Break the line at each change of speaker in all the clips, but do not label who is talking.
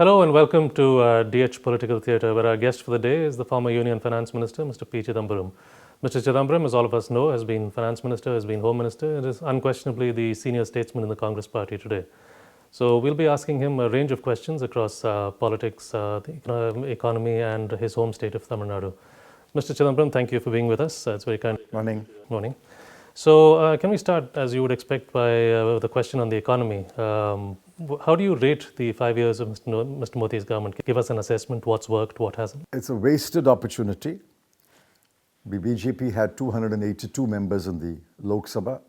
Hello and welcome to DH Political Theatre, where our guest for the day is the former Union Finance Minister, Mr. P. Chidambaram. Mr. Chidambaram, as all of us know, has been Finance Minister, has been Home Minister, and is unquestionably the senior statesman in the Congress Party today. So we'll be asking him a range of questions across politics, the economy, and his home state of Tamil Nadu. Mr. Chidambaram, thank you for being with us. It's very kind.
Morning.
Morning. So can we start, as you would expect, by the question on the economy? How do you rate the 5 years of Mr. Modi's government? Give us an assessment, what's worked, what hasn't?
It's a wasted opportunity. The BJP had 282 members in the Lok Sabha,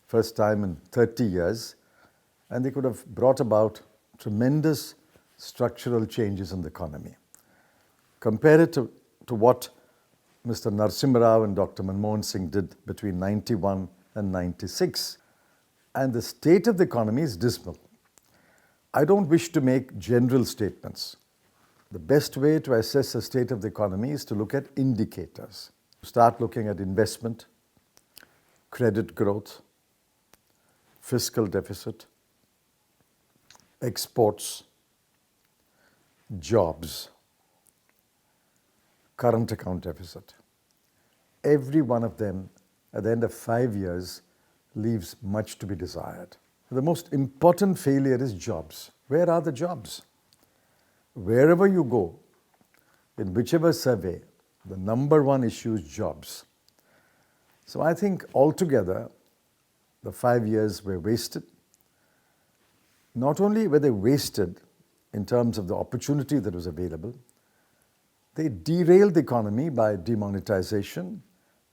first time in 30 years, and they could have brought about tremendous structural changes in the economy. Compare it to what Mr. Narasimha Rao and Dr. Manmohan Singh did between 91 and 96, and the state of the economy is dismal. I don't wish to make general statements. The best way to assess the state of the economy is to look at indicators. Start looking at investment, credit growth, fiscal deficit, exports, jobs, current account deficit. Every one of them at the end of 5 years leaves much to be desired. The most important failure is jobs. Where are the jobs? Wherever you go, in whichever survey, the number one issue is jobs. So I think altogether, the 5 years were wasted. Not only were they wasted in terms of the opportunity that was available, they derailed the economy by demonetization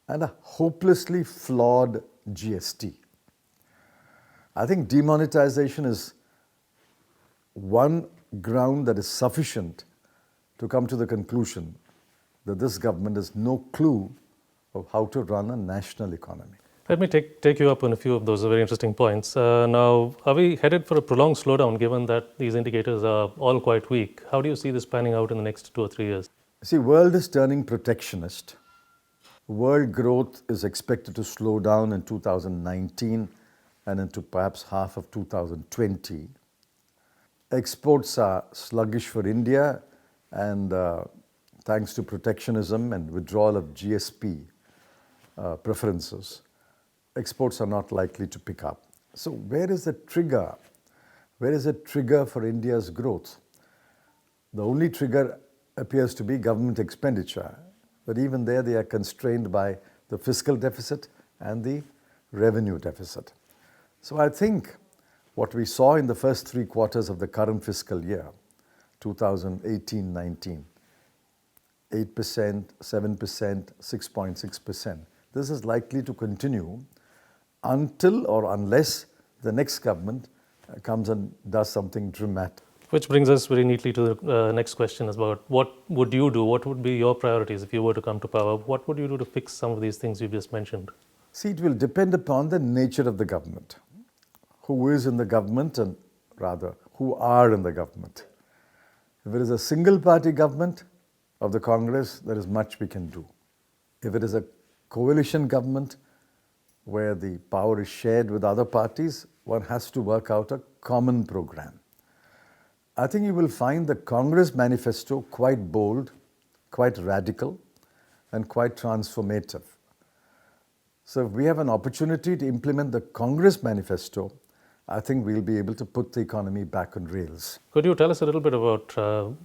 and a hopelessly flawed GST. I think demonetization is one ground that is sufficient to come to the conclusion that this government has no clue of how to run a national economy.
Let me take you up on a few of those very interesting points. Now, are we headed for a prolonged slowdown given that these indicators are all quite weak? How do you see this panning out in the next 2 or 3 years?
See, world is turning protectionist. World growth is expected to slow down in 2019 and into perhaps half of 2020. Exports are sluggish for India, and thanks to protectionism and withdrawal of GSP preferences, exports are not likely to pick up. So where is the trigger? Where is the trigger for India's growth? The only trigger appears to be government expenditure, but even there they are constrained by the fiscal deficit and the revenue deficit. So I think what we saw in the first 3 quarters of the current fiscal year, 2018-19, 8%, 7%, 6.6%, this is likely to continue until or unless the next government comes and does something dramatic.
Which brings us very neatly to the next question about what would you do? What would be your priorities if you were to come to power? What would you do to fix some of these things you just mentioned?
See, it will depend upon the nature of the government. Who is in the government and rather who are in the government. If it is a single party government of the Congress, there is much we can do. If it is a coalition government where the power is shared with other parties, one has to work out a common program. I think you will find the Congress manifesto quite bold, quite radical, and quite transformative. So if we have an opportunity to implement the Congress manifesto, I think we'll be able to put the economy back on rails.
Could you tell us a little bit about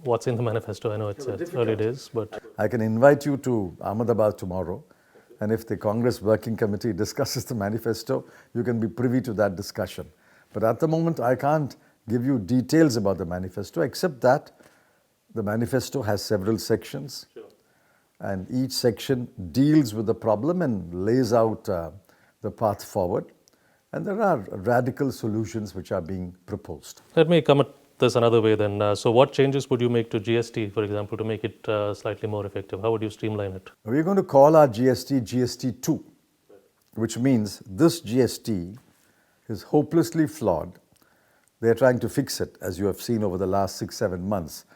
what's in the manifesto? I know it's early days, but...
I can invite you to Ahmedabad tomorrow, and if the Congress Working Committee discusses the manifesto, you can be privy to that discussion. But at the moment, I can't give you details about the manifesto, except that the manifesto has several sections.
Sure.
And each section deals with the problem and lays out the path forward. And there are radical solutions which are being proposed.
Let me come at this another way then. So what changes would you make to GST, for example, to make it slightly more effective? How would you streamline it?
We're going to call our GST GST 2, which means this GST is hopelessly flawed. They're trying to fix it, as you have seen over the last 6-7 months.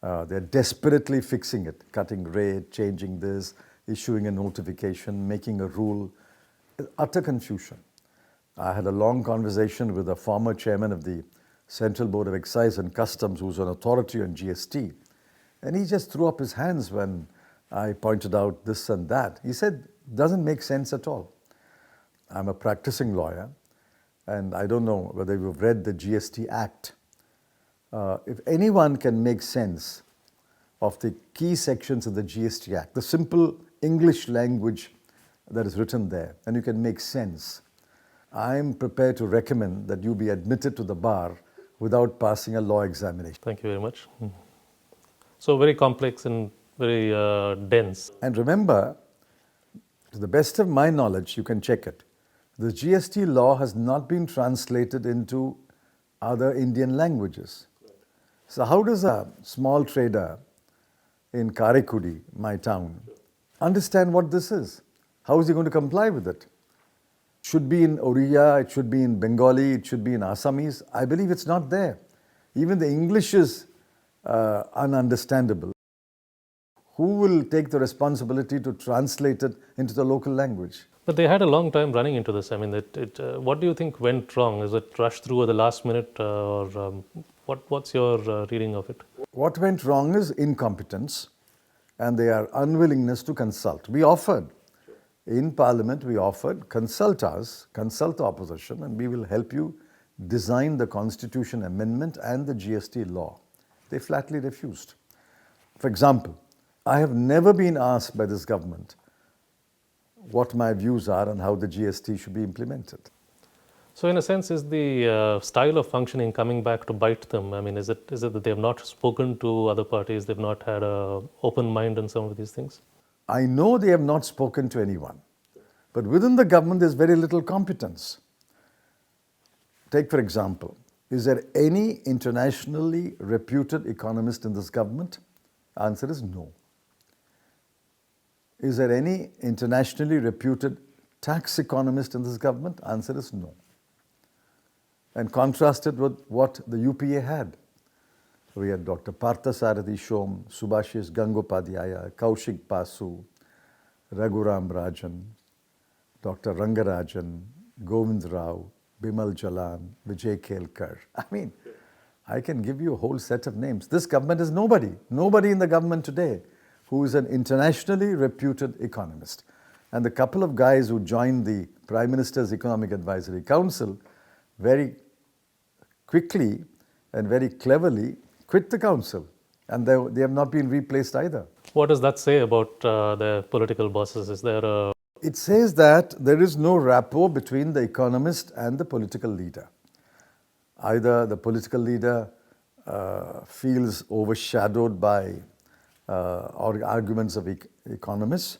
They're desperately fixing it, cutting rate, changing this, issuing a notification, making a rule. Utter confusion. I had a long conversation with a former chairman of the Central Board of Excise and Customs, who's an authority on GST. And he just threw up his hands when I pointed out this and that. He said, doesn't make sense at all. I'm a practicing lawyer, and I don't know whether you've read the GST Act. If anyone can make sense of the key sections of the GST Act, the simple English language that is written there, and you can make sense, I'm prepared to recommend that you be admitted to the bar without passing a law examination.
Thank you very much. So very complex and very dense.
And remember, to the best of my knowledge, you can check it, the GST law has not been translated into other Indian languages. So how does a small trader in Karaikudi, my town, understand what this is? How is he going to comply with it? It should be in Oriya, it should be in Bengali, it should be in Assamese. I believe it's not there. Even the English is ununderstandable. Who will take the responsibility to translate it into the local language?
But they had a long time running into this. I mean, what do you think went wrong? Is it rushed through at the last minute, or what's your reading of it?
What went wrong is incompetence and their unwillingness to consult. We offered, in Parliament, consult us, consult the opposition, and we will help you design the Constitution Amendment and the GST law. They flatly refused. For example, I have never been asked by this government what my views are on how the GST should be implemented.
So in a sense, is the style of functioning coming back to bite them? I mean, is it that they have not spoken to other parties, they've not had an open mind on some of these things?
I know they have not spoken to anyone, but within the government there's very little competence. Take, for example, is there any internationally reputed economist in this government? Answer is no. Is there any internationally reputed tax economist in this government? Answer is no. And contrasted with what the UPA had. We had Dr. Parthasarathi Shom, Subhashis Gangopadhyaya, Kaushik Pasu, Raghuram Rajan, Dr. Rangarajan, Govind Rao, Bimal Jalan, Vijay Kelkar. I mean, I can give you a whole set of names. This government is nobody in the government today who is an internationally reputed economist. And the couple of guys who joined the Prime Minister's Economic Advisory Council very quickly and very cleverly quit the council. And they have not been replaced either.
What does that say about their political bosses? Is there a...
It says that there is no rapport between the economist and the political leader. Either the political leader feels overshadowed by arguments of economists,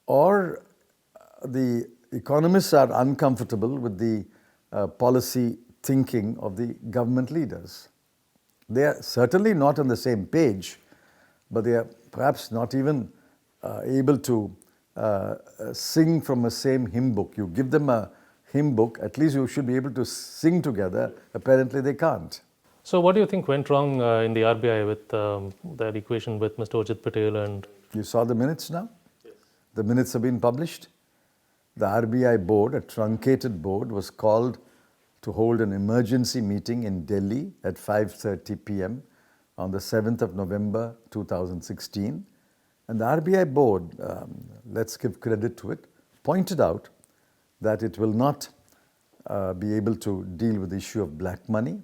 or the economists are uncomfortable with the policy thinking of the government leaders. They are certainly not on the same page, but they are perhaps not even able to sing from the same hymn book. You give them a hymn book, at least you should be able to sing together. Apparently they can't.
So what do you think went wrong in the RBI with that equation with Mr. Urjit Patel and...
You saw the minutes now? Yes. The minutes have been published. The RBI board, a truncated board, was called to hold an emergency meeting in Delhi at 5:30 p.m. on the 7th of November 2016. And the RBI board, let's give credit to it, pointed out that it will not be able to deal with the issue of black money.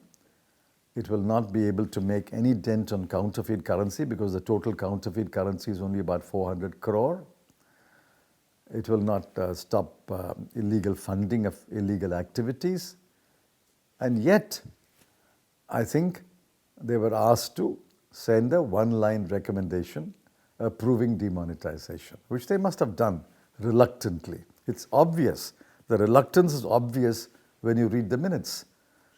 It will not be able to make any dent on counterfeit currency because the total counterfeit currency is only about 400 crore. It will not stop illegal funding of illegal activities. And yet, I think they were asked to send a one-line recommendation approving demonetization, which they must have done reluctantly. It's obvious. The reluctance is obvious when you read the minutes.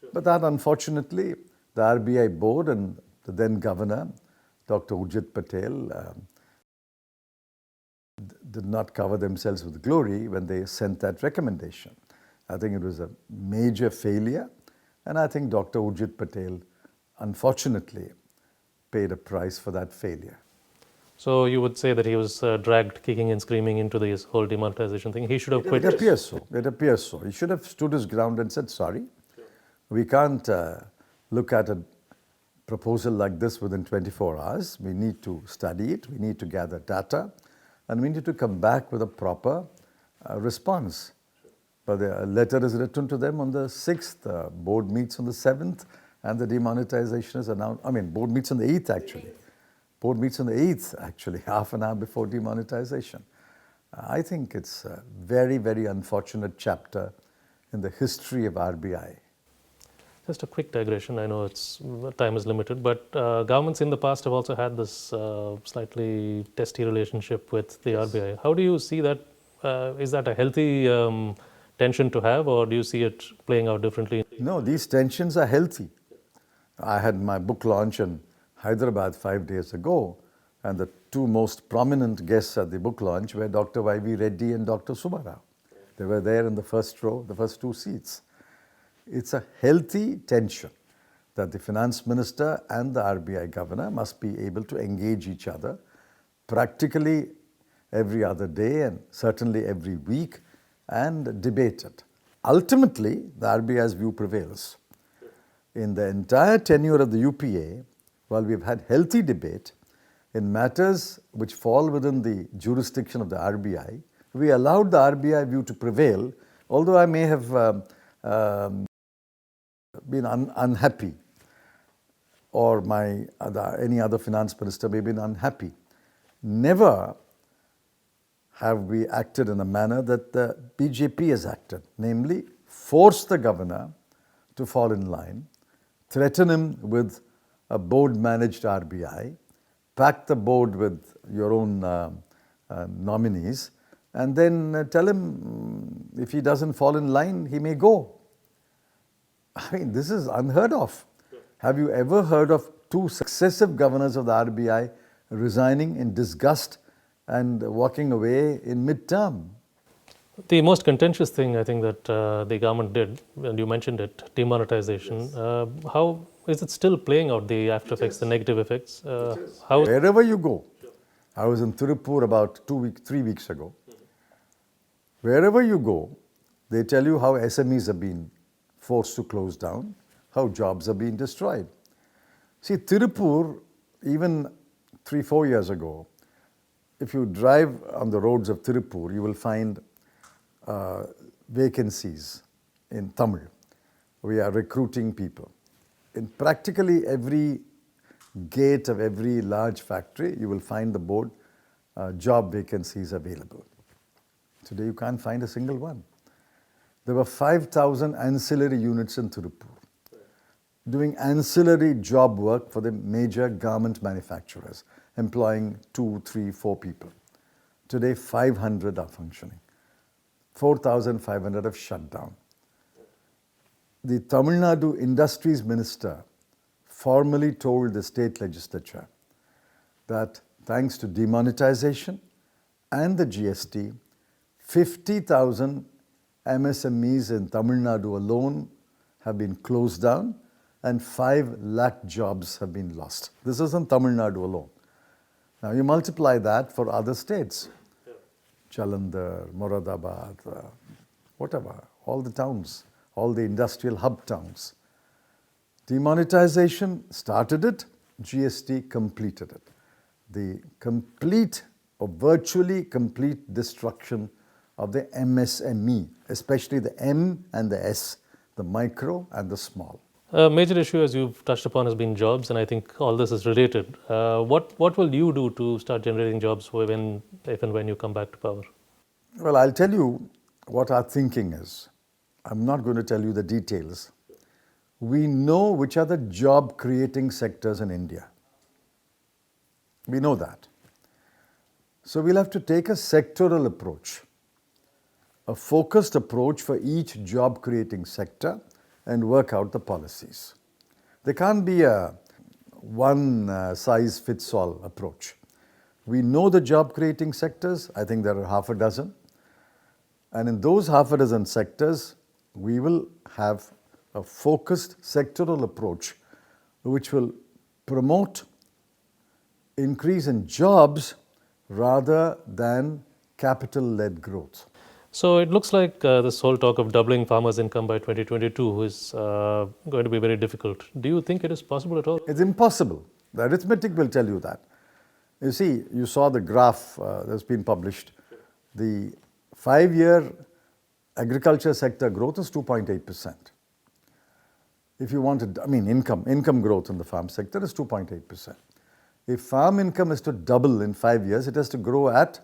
Sure. But that, unfortunately, the RBI board and the then governor, Dr. Urjit Patel, did not cover themselves with glory when they sent that recommendation. I think it was a major failure, and I think Dr. Urjit Patel, unfortunately, paid a price for that failure.
So you would say that he was dragged kicking and screaming into this whole demonetization thing. He should have quit.
It appears so. It appears so. He should have stood his ground and said, sorry, we can't look at a proposal like this within 24 hours. We need to study it, we need to gather data, and we need to come back with a proper response. But the letter is written to them on the 6th, board meets on the 7th, and the demonetization is announced. I mean, board meets on the 8th actually. Board meets on the 8th actually, half an hour before demonetization. I think it's a very, very unfortunate chapter in the history of RBI.
Just a quick digression. I know time is limited, but governments in the past have also had this slightly testy relationship with the RBI. How do you see that? Is that a healthy tension to have, or do you see it playing out differently?
No, these tensions are healthy. I had my book launch in Hyderabad 5 days ago, and the two most prominent guests at the book launch were Dr. Y.V. Reddy and Dr. Subbarao. They were there in the first row, the first two seats. It's a healthy tension that the finance minister and the RBI governor must be able to engage each other practically every other day and certainly every week and debate it. Ultimately, the RBI's view prevails. In the entire tenure of the UPA, while we've had healthy debate in matters which fall within the jurisdiction of the RBI, we allowed the RBI view to prevail, although I may have been unhappy, or any other finance minister may have been unhappy. Never have we acted in a manner that the BJP has acted, namely force the governor to fall in line, threaten him with a board-managed RBI, pack the board with your own nominees, and then tell him if he doesn't fall in line, he may go. I mean, this is unheard of. Have you ever heard of two successive governors of the RBI resigning in disgust and walking away in mid-term?
The most contentious thing I think that the government did, and you mentioned it, demonetization. How is it still playing out, the after effects, the negative effects?
Wherever you go, I was in Tirupur about 3 weeks ago. Wherever you go, they tell you how SMEs have been forced to close down, how jobs are being destroyed. See, Tirupur, even 3-4 years ago, if you drive on the roads of Tirupur, you will find vacancies in Tamil. We are recruiting people. In practically every gate of every large factory, you will find the board, job vacancies available. Today you can't find a single one. There were 5,000 ancillary units in Tirupur doing ancillary job work for the major garment manufacturers, employing 2, 3, 4 people. Today 500 are functioning. 4,500 have shut down. The Tamil Nadu Industries Minister formally told the state legislature that thanks to demonetization and the GST, 50,000 MSMEs in Tamil Nadu alone have been closed down and 5 lakh jobs have been lost. This is in Tamil Nadu alone. Now you multiply that for other states, Jalandhar, Moradabad, whatever, all the towns, all the industrial hub towns. Demonetization started it, GST completed it. The complete or virtually complete destruction of the MSME, especially the M and the S, the micro and the small.
A major issue, as you've touched upon, has been jobs, and I think all this is related. What will you do to start generating jobs if and when you come back to power?
Well, I'll tell you what our thinking is. I'm not going to tell you the details. We know which are the job-creating sectors in India. We know that. So we'll have to take a sectoral approach, a focused approach for each job-creating sector and work out the policies. There can't be a one-size-fits-all approach. We know the job-creating sectors. I think there are half a dozen. And in those half a dozen sectors, we will have a focused sectoral approach which will promote increase in jobs rather than capital-led growth.
So it looks like this whole talk of doubling farmers' income by 2022 is going to be very difficult. Do you think it is possible at all?
It's impossible. The arithmetic will tell you that. You see, you saw the graph that's been published. The 5-year agriculture sector growth is 2.8%. If you wanted, income growth in the farm sector is 2.8%. If farm income is to double in 5 years, it has to grow at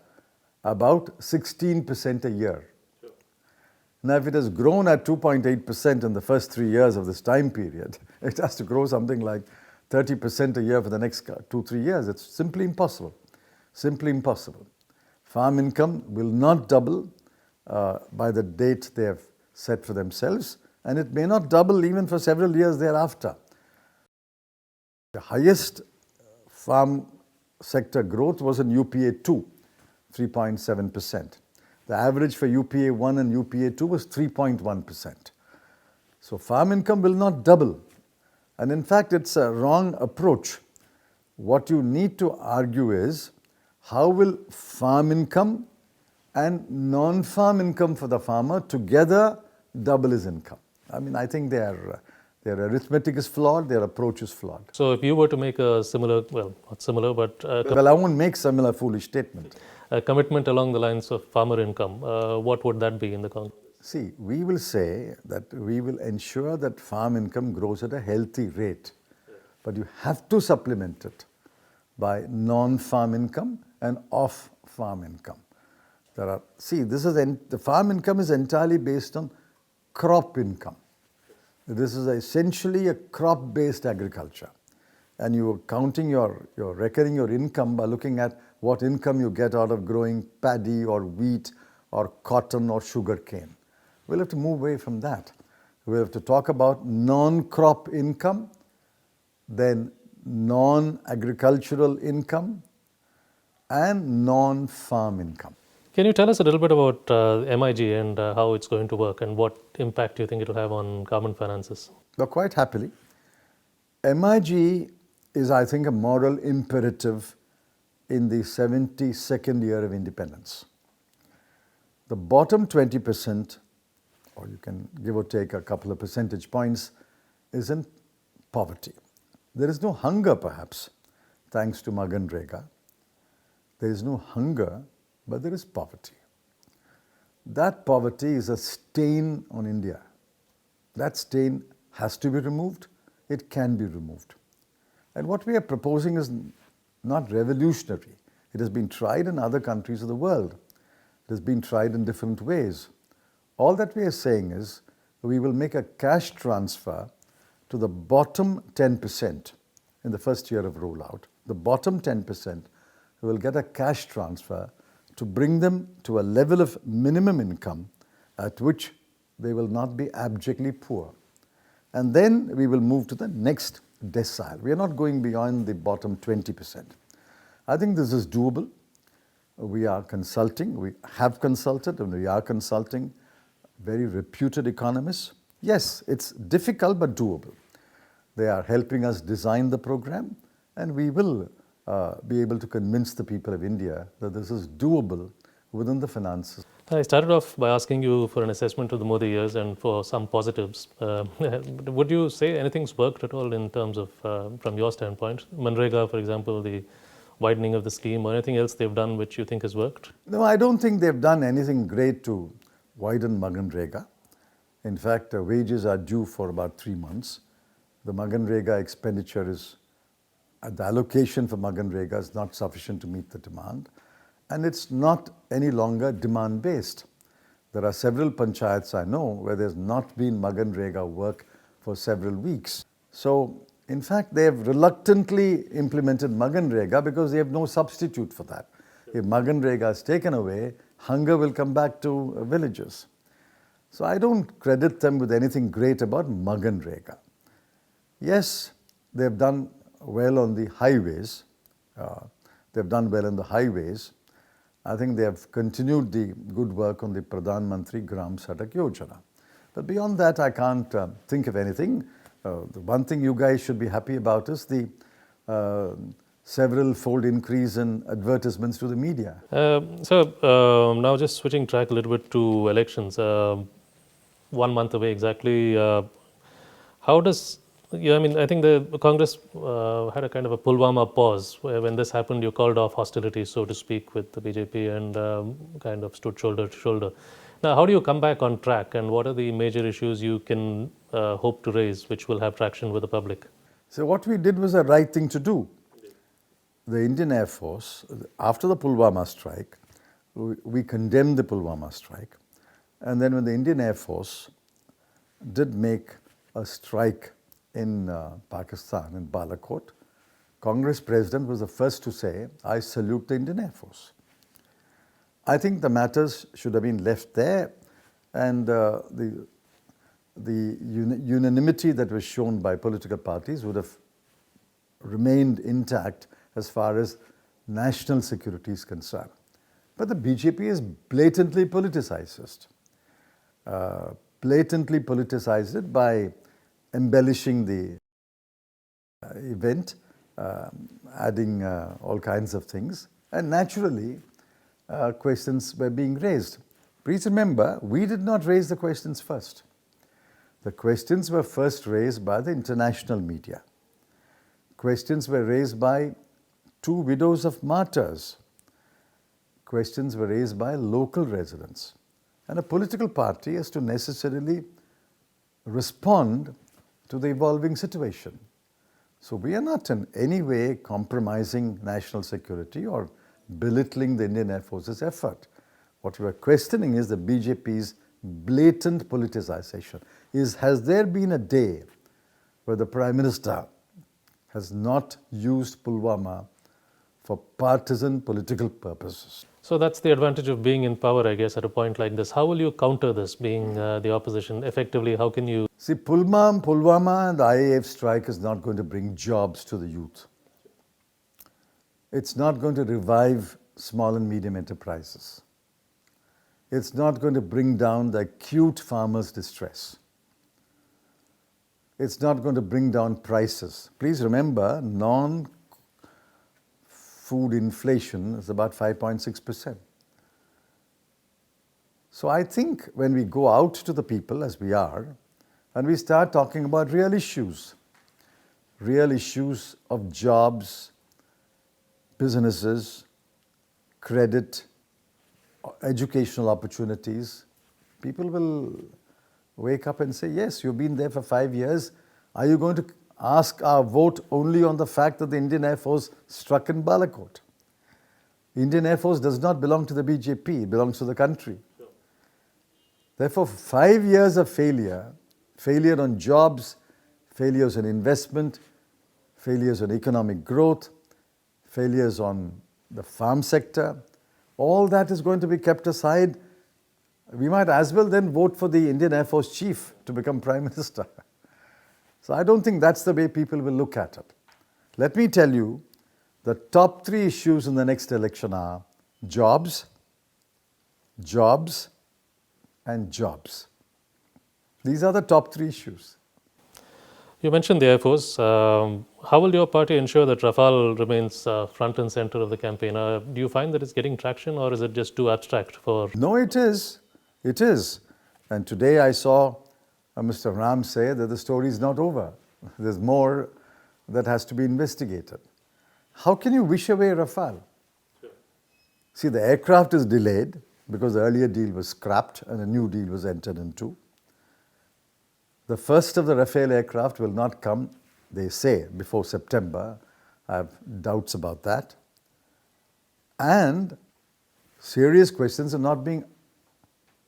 about 16% a year. Sure. Now, if it has grown at 2.8% in the first 3 years of this time period, it has to grow something like 30% a year for the next 2-3 years. It's simply impossible. Simply impossible. Farm income will not double by the date they have set for themselves, and it may not double even for several years thereafter. The highest farm sector growth was in UPA 2, 3.7%. The average for UPA 1 and UPA 2 was 3.1%. So farm income will not double. And in fact, it's a wrong approach. What you need to argue is, how will farm income and non-farm income for the farmer together double his income? I think their arithmetic is flawed, their approach is flawed.
So if you were to make a similar, well, not similar, but
well, I won't make similar foolish statement.
A commitment along the lines of farmer income, what would that be in the Congress?
See, we will say that we will ensure that farm income grows at a healthy rate, but you have to supplement it by non-farm income and off-farm income. The farm income is entirely based on crop income. This is essentially a crop-based agriculture. And you are counting you're reckoning your income by looking at what income you get out of growing paddy or wheat or cotton or sugar cane. We'll have to move away from that. We'll have to talk about non-crop income, then non-agricultural income, and non-farm income.
Can you tell us a little bit about MIG and how it's going to work and what impact do you think it will have on government finances?
Well, quite happily. MIG is, I think, a moral imperative in the 72nd year of independence. The bottom 20%, or you can give or take a couple of percentage points, is in poverty. There is no hunger, perhaps, thanks to MGNREGA. There is no hunger, but there is poverty. That poverty is a stain on India. That stain has to be removed. It can be removed. And what we are proposing is not revolutionary. It has been tried in other countries of the world. It has been tried in different ways. All that we are saying is we will make a cash transfer to the bottom 10% in the first year of rollout. The bottom 10% will get a cash transfer to bring them to a level of minimum income at which they will not be abjectly poor. And then we will move to the next decile. We are not going beyond the bottom 20%. I think this is doable. We are consulting, we have consulted, and we are consulting very reputed economists. Yes, it's difficult but doable. They are helping us design the program, and we will be able to convince the people of India that this is doable within the finances.
I started off by asking you for an assessment of the Modi years and for some positives. Would you say anything's worked at all in terms of, from your standpoint? MGNREGA, for example, the widening of the scheme, or anything else they've done which you think has worked?
No, I don't think they've done anything great to widen MGNREGA. In fact, wages are due for about 3 months. The MGNREGA expenditure is, the allocation for MGNREGA is not sufficient to meet the demand. And it's not any longer demand-based. There are several panchayats I know where there's not been MGNREGA work for several weeks. So, in fact, they have reluctantly implemented MGNREGA because they have no substitute for that. If MGNREGA is taken away, hunger will come back to villages. So I don't credit them with anything great about MGNREGA. Yes, they've done well on the highways. They've done well on the highways. I think they have continued the good work on the Pradhan Mantri Gram Sadak Yojana. But beyond that, I can't think of anything. The one thing you guys should be happy about is the several fold increase in advertisements to the media.
Now just switching track a little bit to elections. 1 month away exactly. How does I mean, I think the Congress had a kind of a Pulwama pause where when this happened, you called off hostilities, so to speak, with the BJP and kind of stood shoulder to shoulder. Now, how do you come back on track, and what are the major issues you can hope to raise which will have traction with the public?
So what we did was the right thing to do. The Indian Air Force, after the Pulwama strike, we condemned the Pulwama strike. And then when the Indian Air Force did make a strike in Pakistan, in Balakot, Congress President was the first to say, I salute the Indian Air Force. I think the matters should have been left there, and the unanimity that was shown by political parties would have remained intact as far as national security is concerned. But the BJP is blatantly politicized it by embellishing the event, adding all kinds of things, and naturally questions were being raised. Please remember, we did not raise the questions first. The questions were first raised by the international media. Questions were raised by two widows of martyrs. Questions were raised by local residents. And a political party has to necessarily respond to the evolving situation. So we are not in any way compromising national security or belittling the Indian Air Force's effort. What we are questioning is the BJP's blatant politicization. Has there been a day where the Prime Minister has not used Pulwama for partisan political purposes?
So that's the advantage of being in power, I guess, at a point like this. How will you counter this, being the opposition? Effectively, how can you?
See, Pulwama and the IAF strike is not going to bring jobs to the youth. It's not going to revive small and medium enterprises. It's not going to bring down the acute farmers' distress. It's not going to bring down prices. Please remember, non-food inflation is about 5.6%. So I think when we go out to the people, as we are, and we start talking about real issues of jobs, businesses, credit, educational opportunities, people will wake up and say, yes, you've been there for 5 years. Are you going to ask our vote only on the fact that the Indian Air Force struck in Balakot? The Indian Air Force does not belong to the BJP, it belongs to the country. Sure. Therefore, 5 years of failure on jobs, failures on investment, failures on economic growth, failures on the farm sector, all that is going to be kept aside. We might as well then vote for the Indian Air Force chief to become Prime Minister. So I don't think that's the way people will look at it. Let me tell you, the top 3 issues in the next election are jobs, jobs, and jobs. These are the top 3 issues.
You mentioned the Air Force. How will your party ensure that Rafale remains front and center of the campaign? Do you find that it's getting traction, or is it just too abstract for?
No, it is. It is. And today I saw Mr. Ram say that the story is not over. There's more that has to be investigated. How can you wish away Rafale? Sure. See, the aircraft is delayed because the earlier deal was scrapped and a new deal was entered into. The first of the Rafale aircraft will not come, they say, before September. I have doubts about that. And serious questions are not being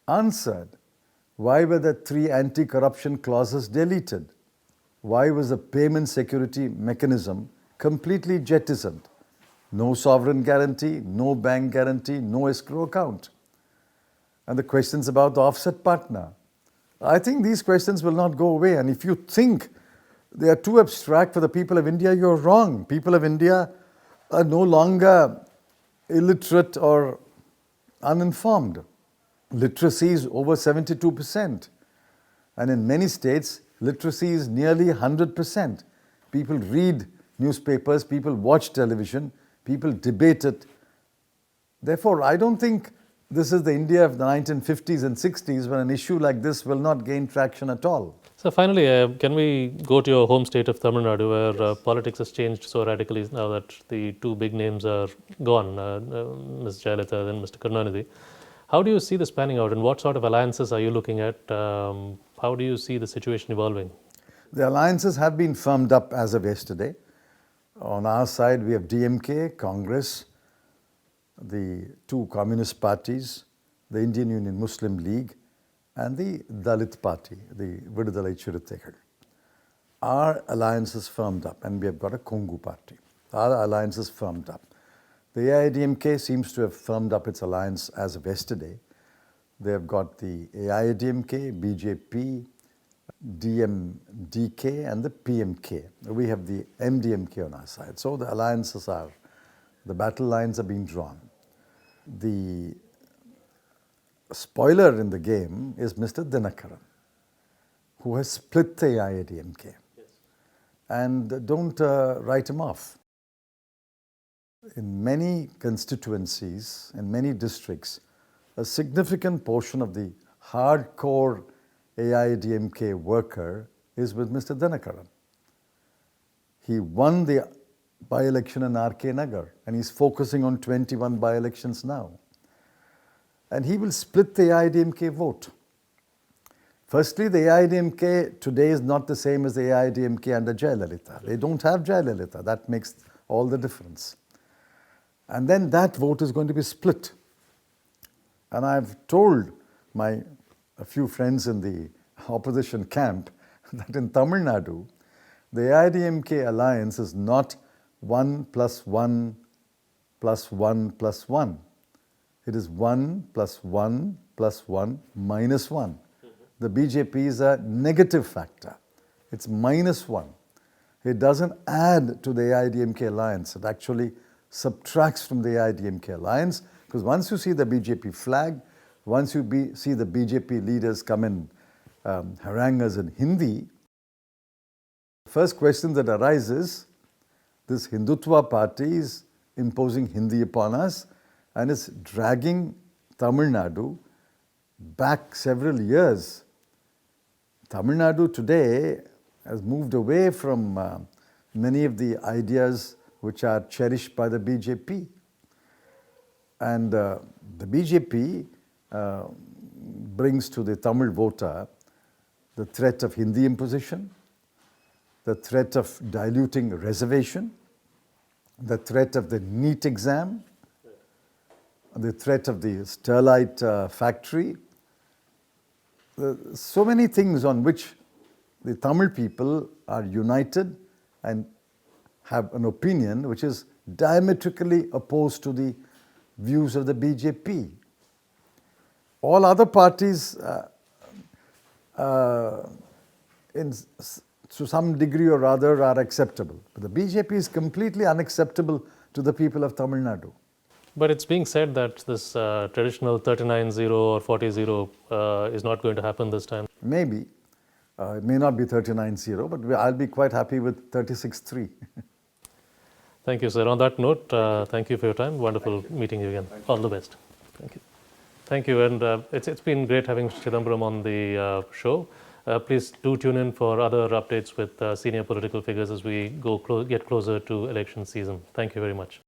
answered. Why were the 3 anti-corruption clauses deleted? Why was the payment security mechanism completely jettisoned? No sovereign guarantee, no bank guarantee, no escrow account. And the questions about the offset partner. I think these questions will not go away. And if you think they are too abstract for the people of India, you're wrong. People of India are no longer illiterate or uninformed. Literacy is over 72%. And in many states, literacy is nearly 100%. People read newspapers, people watch television, people debate it. Therefore, I don't think this is the India of the 1950s and 60s when an issue like this will not gain traction at all.
So finally, can we go to your home state of Tamil Nadu, where politics has changed so radically now that the two big names are gone, Ms. Jayalalitha and Mr. Karunanidhi. How do you see this panning out, and what sort of alliances are you looking at? How do you see the situation evolving?
The alliances have been firmed up as of yesterday. On our side, we have DMK, Congress, the two communist parties, the Indian Union Muslim League, and the Dalit Party, the Vidudalai Chiruthaigal. Our alliance is firmed up, and we have got a Kongu party. Our alliance is firmed up. The AIADMK seems to have firmed up its alliance as of yesterday. They have got the AIADMK, BJP, DMDK, and the PMK. We have the MDMK on our side. So the alliances are, the battle lines are being drawn. The spoiler in the game is Mr. Dinakaran, who has split the AIADMK. Yes. And don't write him off. In many constituencies, in many districts, a significant portion of the hardcore AIADMK worker is with Mr. Dinakaran. He won the by-election in RK Nagar, and he's focusing on 21 by-elections now. And he will split the AIADMK vote. Firstly, the AIADMK today is not the same as the AIADMK under Jayalalitha. They don't have Jayalalitha. That makes all the difference. And then that vote is going to be split. And I've told a few friends in the opposition camp that in Tamil Nadu, the AIADMK alliance is not 1 plus 1 plus 1 plus 1. It is 1 plus 1 plus 1 minus 1. The BJP is a negative factor. It's minus 1. It doesn't add to the AIADMK alliance. It actually subtracts from the AIADMK alliance, because once you see the BJP flag, once you see the BJP leaders come in harangue us in Hindi, the first question that arises, this Hindutva party is imposing Hindi upon us and is dragging Tamil Nadu back several years. Tamil Nadu today has moved away from many of the ideas which are cherished by the BJP. And the BJP brings to the Tamil voter the threat of Hindi imposition, the threat of diluting reservation, the threat of the NEET exam, the threat of the Sterlite factory. So many things on which the Tamil people are united and have an opinion which is diametrically opposed to the views of the BJP. All other parties, to some degree or other, are acceptable. But the BJP is completely unacceptable to the people of Tamil Nadu.
But it's being said that this traditional 39-0 or 40-0 is not going to happen this time.
Maybe. It may not be 39-0, but I'll be quite happy with 36-3.
Thank you, sir. On that note, thank you for your time. Wonderful meeting you again. All the best. Thank you. Thank you. And it's been great having Mr. Chidambaram on the show. Please do tune in for other updates with senior political figures as we get closer to election season. Thank you very much.